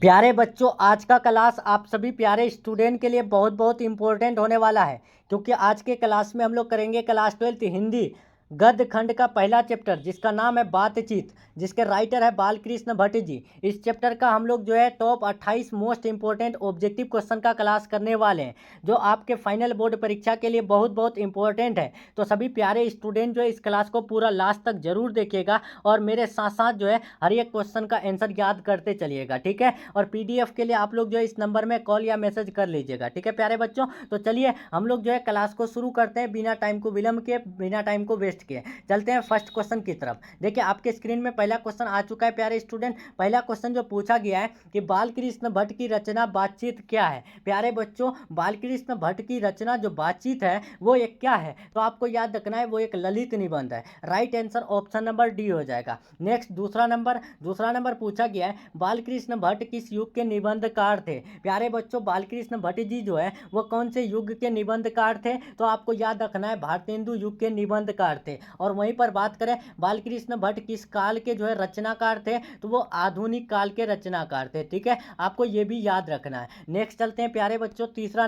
प्यारे बच्चों, आज का क्लास आप सभी प्यारे स्टूडेंट के लिए बहुत बहुत इम्पोर्टेंट होने वाला है, क्योंकि आज के क्लास में हम लोग करेंगे क्लास 12 हिंदी गद्य खंड का पहला चैप्टर, जिसका नाम है बातचीत, जिसके राइटर है बालकृष्ण भट्ट जी। इस चैप्टर का हम लोग जो है top 28 most important objective question का क्लास करने वाले हैं, जो आपके फाइनल बोर्ड परीक्षा के लिए बहुत बहुत इंपॉर्टेंट है। तो सभी प्यारे स्टूडेंट जो है इस क्लास को पूरा लास्ट तक जरूर देखिएगा और मेरे साथ साथ जो है हर एक क्वेश्चन का आंसर याद करते चलिएगा, ठीक है। और पीडीएफ के लिए आप लोग जो है इस नंबर में कॉल या मैसेज कर लीजिएगा, ठीक है प्यारे बच्चों। तो चलिए हम लोग जो है क्लास को शुरू करते हैं बिना टाइम को विलंब के, बिना टाइम को वेस्ट किए। चलते हैं फर्स्ट क्वेश्चन की तरफ। देखिए आपके स्क्रीन में पहला क्वेश्चन आ चुका है प्यारे स्टूडेंट। पहला क्वेश्चन जो पूछा गया है कि बालकृष्ण भट्ट की रचना बातचीत क्या है। प्यारे बच्चों, बालकृष्ण भट्ट की रचना जो बातचीत है वो एक क्या है, तो आपको याद रखना है वो एक ललित निबंध है। Right answer option number D हो जाएगा। नेक्स्ट दूसरा नंबर पूछा गया है बालकृष्ण भट्ट किस युग के निबंधकार थे। प्यारे बच्चों, बालकृष्ण भट्ट जी जो है वो कौन से युग के निबंधकार थे, तो आपको याद रखना है भारतेंदु युग के निबंधकार थे। और वहीं पर बात करें बालकृष्ण भट्ट किस काल के जो है रचनाकार थे, तो वो आधुनिक काल के रचनाकार थे, ठीक है। आपको ये भी याद रखना है। नेक्स्ट चलते हैं प्यारे बच्चों, तीसरा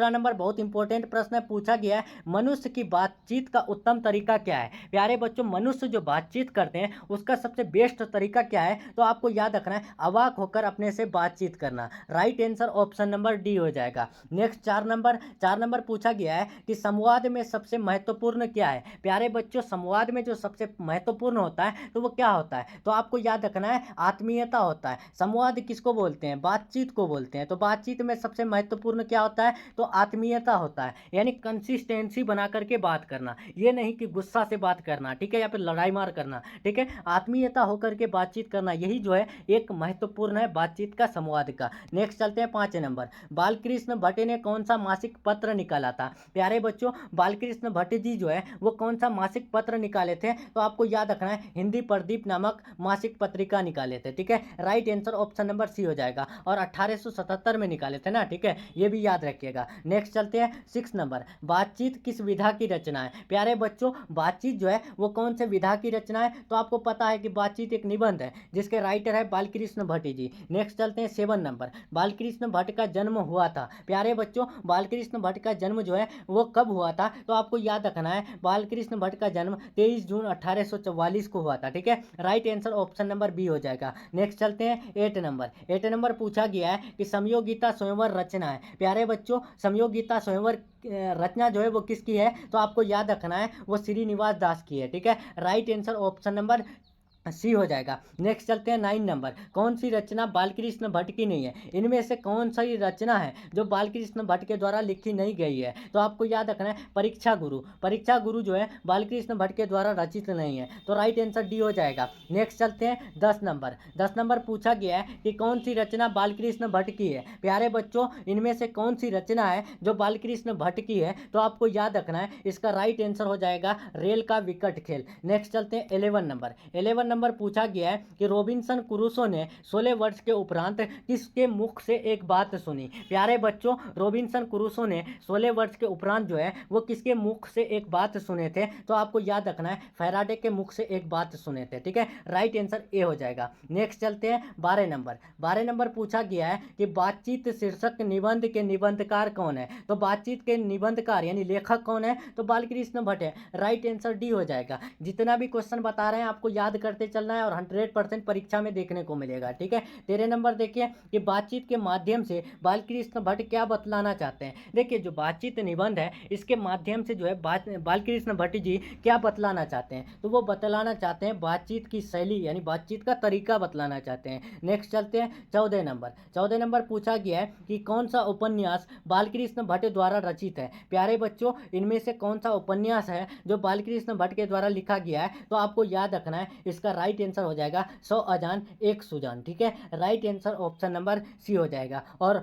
नंबर बहुत इंपॉर्टेंट प्रश्न है, पूछा गया है मनुष्य की बातचीत का उत्तम तरीका क्या है। प्यारे बच्चों, मनुष्य जो बातचीत करते हैं उसका सबसे बेस्ट तरीका क्या है, तो आपको याद रखना है अवाक होकर अपने से बातचीत करना। Right answer option number D हो जाएगा। नेक्स्ट चार नंबर पूछा गया है कि संवाद में सबसे महत्वपूर्ण क्या है। प्यारे बच्चों, संवाद में जो सबसे महत्वपूर्ण होता है तो वो क्या होता है, तो आपको याद रखना है आत्मीयता होता है। संवाद किसको बोलते हैं, बातचीत को बोलते हैं। तो बातचीत में सबसे महत्वपूर्ण क्या होता है, तो आत्मीयता होता है, यानी कंसिस्टेंसी बना करके बात करना, ये नहीं कि गुस्सा से बात करना, ठीक है, या फिर लड़ाई मार करना, ठीक है। आत्मीयता होकर के बातचीत करना, यही जो है एक महत्वपूर्ण है बातचीत का, संवाद का। नेक्स्ट चलते हैं 5 नंबर, बालकृष्ण भट्ट ने कौन सा मासिक पत्र निकाला था। प्यारे बच्चों, बालकृष्ण भट्ट जी जो है वो कौन सा मासिक पत्र निकाले थे, तो आपको याद रखना है हिंदी प्रदीप नामक मासिक पत्रिका निकाले थे, ठीक है। Right answer option number C हो जाएगा, और 1877 में निकाले थे ना, ठीक है, ये भी याद रखिएगा। नेक्स्ट चलते हैं 6 नंबर, बातचीत किस विधा की रचना है। प्यारे बच्चों, बातचीत जो है वो कौन से विधा की रचना है, तो आपको पता है कि बातचीत एक निबंध है, जिसके राइटर है बालकृष्ण भट्ट जी। नेक्स्ट चलते हैं 7 नंबर, बालकृष्ण भट्ट का जन्म हुआ था। प्यारे बच्चों, बालकृष्ण भट्ट का जन्म जो है वो कब हुआ था, तो आपको याद रखना है बालकृष्ण भट्ट का जन्म 23 जून 1844 को हुआ था, ठीक है। Right answer option number B हो जाएगा। नेक्स्ट चलते हैं 8 नंबर पूछा गया है कि समयोगीता स्वयंवर रचना है। प्यारे बच्चों, समयोगीता स्वयंवर रचना जो है वो किसकी है, तो आपको याद रखना है वो श्रीनिवास दास की है, ठीक है। Right answer option number C हो जाएगा। नेक्स्ट चलते हैं 9 नंबर, कौन सी रचना बालकृष्ण भट्ट की नहीं है। इनमें से कौन सी रचना है जो बालकृष्ण भट्ट के द्वारा लिखी नहीं गई है, तो आपको याद रखना है परीक्षा गुरु जो है बालकृष्ण भट्ट के द्वारा रचित नहीं है, तो राइट आंसर डी हो जाएगा। नेक्स्ट चलते हैं 10 नंबर पूछा गया है कि कौन सी रचना बालकृष्ण भट्ट की है। प्यारे बच्चों, इनमें से कौन सी रचना है जो बालकृष्ण भट्ट की है, तो आपको याद रखना है इसका राइट आंसर हो जाएगा रेल का विकट खेल। नेक्स्ट चलते हैं 11 नंबर पूछा गया है कि रॉबिन्सन क्रूसो ने 16 वर्ष के उपरांत किसके मुख से एक बात सुनी। प्यारे बच्चों, रॉबिन्सन क्रूसो ने 16 वर्ष के उपरांत जो है वो किसके मुख से एक बात सुने थे, तो आपको याद रखना है फैराडे के मुख से एक बात सुने थे, ठीक है। राइट आंसर ए हो जाएगा। नेक्स्ट चलते हैं 12 नंबर पूछा गया है कि बातचीत शीर्षक निबंध के निबंधकार कौन है, तो बातचीत के निबंधकार यानी लेखक कौन है, तो बालकृष्ण भट्ट है। राइट आंसर डी हो जाएगा। जितना भी क्वेश्चन बता रहे हैं आपको याद करते चलना है और 100% परीक्षा में देखने को मिलेगा, ठीक है। 13 नंबर देखिए कि बातचीत के माध्यम से बालकृष्ण भट्ट क्या बतलाना चाहते हैं। देखिए जो बातचीत निबंध है इसके माध्यम से जो है बालकृष्ण भट्ट जी क्या बतलाना चाहते हैं, तो वो बतलाना चाहते हैं बातचीत की शैली यानी बातचीत का तरीका बतलाना चाहते हैं। नेक्स्ट चलते हैं 14 नंबर पूछा गया है कि कौन सा उपन्यास बालकृष्ण भट्ट द्वारा रचित है। प्यारे बच्चों, इनमें से कौन सा उपन्यास है जो बालकृष्ण भट्ट के द्वारा लिखा गया है, तो आपको याद रखना है इसका राइट आंसर हो जाएगा 100 अजान एक सुजान, ठीक है। Right answer option number C हो जाएगा। और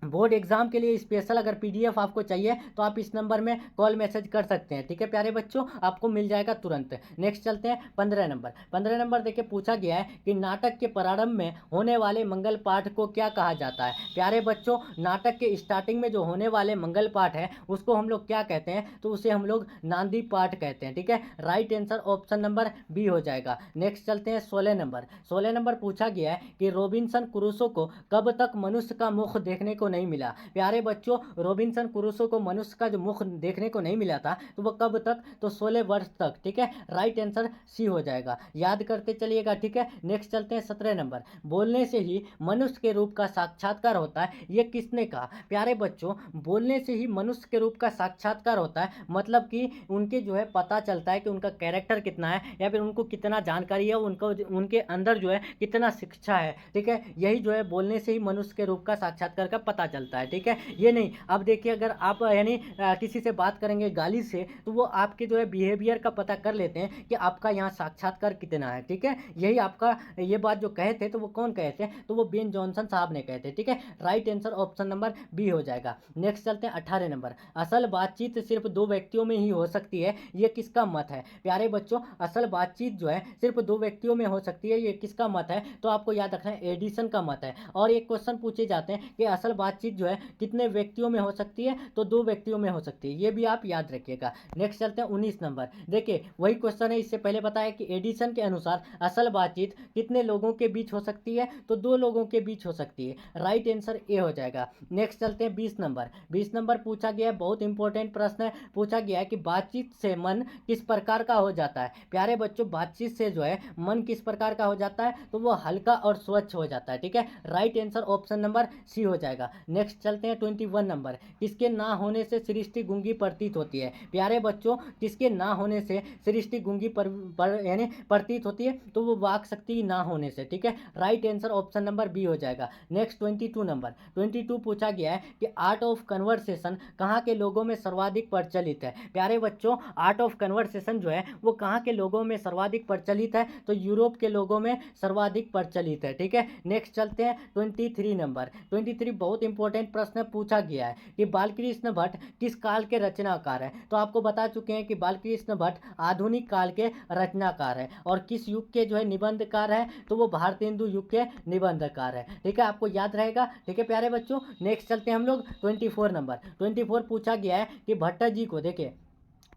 बोर्ड एग्जाम के लिए स्पेशल अगर पीडीएफ आपको चाहिए तो आप इस नंबर में कॉल मैसेज कर सकते हैं। ठीक है प्यारे बच्चों, आपको मिल जाएगा तुरंत। नेक्स्ट चलते हैं 15 नंबर। 15 नंबर देखिए पूछा गया है कि नाटक के प्रारंभ में होने वाले मंगल पाठ को क्या कहा जाता है। प्यारे बच्चों, नाटक के स्टार्टिंग में जो होने वाले मंगल पाठ है उसको हम लोग क्या कहते हैं, तो उसे हम लोग नांदी पाठ कहते हैं। ठीक है, right answer option number B हो जाएगा। नेक्स्ट चलते हैं 16 नंबर। 16 नंबर पूछा गया है कि रॉबिन्सन क्रूसो को कब तक मनुष्य का मुख देखने को नहीं मिला। प्यारे बच्चों, रॉबिन्सन क्रूसो को मनुष्य का जो मुख देखने को नहीं मिला था तो वो कब तक, तो 16 वर्ष तक। ठीक है, राइट आंसर सी हो जाएगा, याद करते चलिएगा। ठीक है, नेक्स्ट चलते हैं 17 नंबर। बोलने से ही मनुष्य के रूप का साक्षात्कार होता है, ये किसने कहा। प्यारे बच्चों, बोलने से ही मनुष्य के रूप का साक्षात्कार होता है मतलब कि उनके जो है पता चलता है कि उनका कैरेक्टर कितना है या फिर उनको कितना जानकारी है, उनको उनके अंदर जो है कितना शिक्षा है। ठीक है, यही जो है बोलने से ही मनुष्य के रूप का साक्षात्कार का पता चलता है। ठीक है, ये नहीं, अब देखिए अगर आप यानी किसी से बात करेंगे गाली से तो वो आपके जो है बिहेवियर का पता कर लेते हैं कि आपका यहाँ साक्षात्कार कितना है। ठीक है, यही आपका ये बात जो कहे थे तो वो कौन कहे थे, तो वो बेन जॉनसन साहब ने कहे थे। ठीक है, right answer option number B हो जाएगा। नेक्स्ट चलते हैं 18 नंबर। असल बातचीत सिर्फ दो व्यक्तियों में ही हो सकती है, ये किसका मत है। प्यारे बच्चों, असल बातचीत जो है सिर्फ दो व्यक्तियों में हो सकती है, ये किसका मत है, तो आपको याद रखना है एडिसन का मत है। और एक क्वेश्चन पूछे जाते हैं कि असल बातचीत जो है कितने व्यक्तियों में हो सकती है, तो दो व्यक्तियों में हो सकती है, ये भी आप याद रखिएगा। नेक्स्ट चलते हैं 19 नंबर। देखिए वही क्वेश्चन है, इससे पहले बताया कि एडिसन के अनुसार असल बातचीत कितने लोगों के बीच हो सकती है, तो दो लोगों के बीच हो सकती है, राइट आंसर ए हो जाएगा। नेक्स्ट चलते हैं 20 नंबर। 20 नंबर पूछा गया है, बहुत इंपॉर्टेंट प्रश्न है, पूछा गया है कि बातचीत से मन किस प्रकार का हो जाता है। प्यारे बच्चों, बातचीत से जो है मन किस प्रकार का हो जाता है, तो वो हल्का और स्वच्छ हो जाता है। ठीक है, right answer option number C हो जाएगा। नेक्स्ट चलते हैं 21 नंबर। किसके ना होने से सृष्टि गूंगी प्रतीत होती है। प्यारे बच्चों, किसके ना होने से सृष्टि गूंगी यानी प्रतीत होती है, तो वो वाक शक्ति ना होने से। ठीक है, right answer option number B हो जाएगा। Next 22 number. 22 पूछा गया है कि आर्ट ऑफ कन्वर्सेशन कहाँ के लोगों में सर्वाधिक प्रचलित है। प्यारे बच्चों, आर्ट ऑफ कन्वर्सेशन जो है वो कहाँ के लोगों में सर्वाधिक प्रचलित है, तो यूरोप के लोगों में सर्वाधिक प्रचलित है। ठीक है, नेक्स्ट चलते हैं 23 नंबर। 23 बहुत इंपॉर्टेंट प्रश्न पूछा गया है कि बालकृष्ण भट्ट किस काल के रचनाकार है। तो आपको बता चुके हैं कि बालकृष्ण भट्ट आधुनिक काल के रचनाकार है, और किस युग के जो है निबंधकार है, तो वो भारतेंदु युग के निबंधकार है। ठीक है, आपको याद रहेगा। ठीक है प्यारे बच्चों, नेक्स्ट चलते हैं हम लोग 24 नंबर। 24 पूछा गया है कि भट्ट जी को, देखिए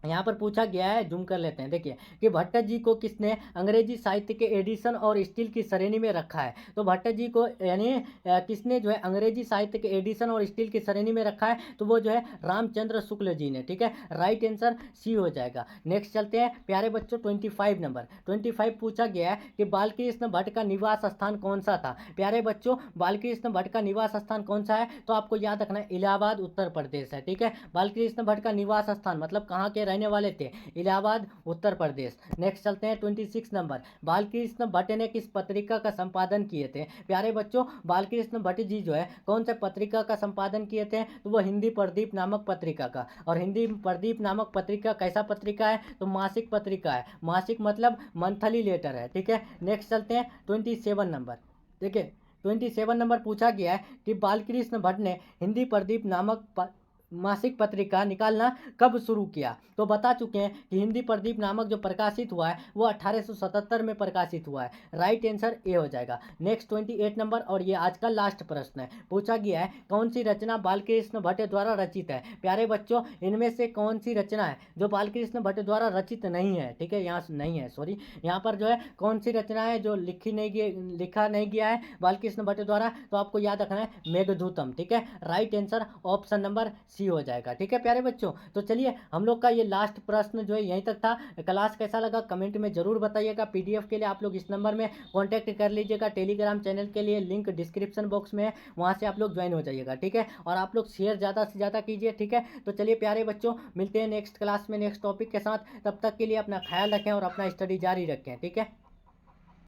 यहाँ पर पूछा गया है, जूम कर लेते हैं, देखिए कि भट्ट जी को किसने अंग्रेजी साहित्य के एडिशन और स्टील की श्रेणी में रखा है। तो भट्ट जी को यानी किसने जो है अंग्रेजी साहित्य के एडिशन और स्टील की श्रेणी में रखा है, तो वो जो है रामचंद्र शुक्ल जी ने। ठीक है, राइट आंसर सी हो जाएगा। नेक्स्ट चलते हैं प्यारे बच्चों 25 नंबर। 25 पूछा गया है कि बालकृष्ण भट्ट का निवास स्थान कौन सा था। प्यारे बच्चों, बालकृष्ण भट्ट का निवास स्थान कौन सा है, तो आपको याद रखना है इलाहाबाद उत्तर प्रदेश है। ठीक है, बालकृष्ण भट्ट का निवास स्थान मतलब कहाँ के रहने वाले थे, इलाहाबाद उत्तर प्रदेश। नेक्स्ट चलते हैं 26 नंबर। बालकृष्ण भट्ट ने किस पत्रिका का संपादन किए थे। प्यारे बच्चों, बालकृष्ण भट्ट जी जो है कौन से पत्रिका का संपादन किए थे, तो वो हिंदी प्रदीप नामक पत्रिका का। और हिंदी प्रदीप नामक पत्रिका कैसा पत्रिका है, तो मासिक पत्रिका है। मासिक मतलब मंथली लेटर है। ठीक है, नेक्स्ट चलते हैं 27 नंबर। देखिए 27 नंबर पूछा गया है कि बालकृष्ण भट्ट ने हिंदी प्रदीप नामक मासिक पत्रिका निकालना कब शुरू किया। तो बता चुके हैं कि हिंदी प्रदीप नामक जो प्रकाशित हुआ है वो 1877 में प्रकाशित हुआ है, राइट आंसर ए हो जाएगा। नेक्स्ट 28 नंबर, और ये आज का लास्ट प्रश्न है, पूछा गया है कौन सी रचना बालकृष्ण भट्ट द्वारा रचित है। प्यारे बच्चों, इनमें से कौन सी रचना है जो बालकृष्ण भट्ट द्वारा रचित नहीं है। ठीक है, यहाँ नहीं है, सॉरी, यहाँ पर जो है कौन सी रचना है जो लिखा नहीं गया है बालकृष्ण भट्ट द्वारा, तो आपको याद रखना है मेघदूतम। ठीक है, right answer option number C हो जाएगा। ठीक है प्यारे बच्चों, तो चलिए हम लोग का ये लास्ट प्रश्न जो है यहीं तक था। क्लास कैसा लगा कमेंट में जरूर बताइएगा। पीडीएफ के लिए आप लोग इस नंबर में कांटेक्ट कर लीजिएगा। टेलीग्राम चैनल के लिए लिंक डिस्क्रिप्शन बॉक्स में है, वहाँ से आप लोग ज्वाइन हो जाइएगा। ठीक है, और आप लोग शेयर ज़्यादा से ज़्यादा कीजिए। ठीक है, तो चलिए प्यारे बच्चों, मिलते हैं नेक्स्ट क्लास में नेक्स्ट टॉपिक के साथ। तब तक के लिए अपना ख्याल रखें और अपना स्टडी जारी रखें। ठीक है।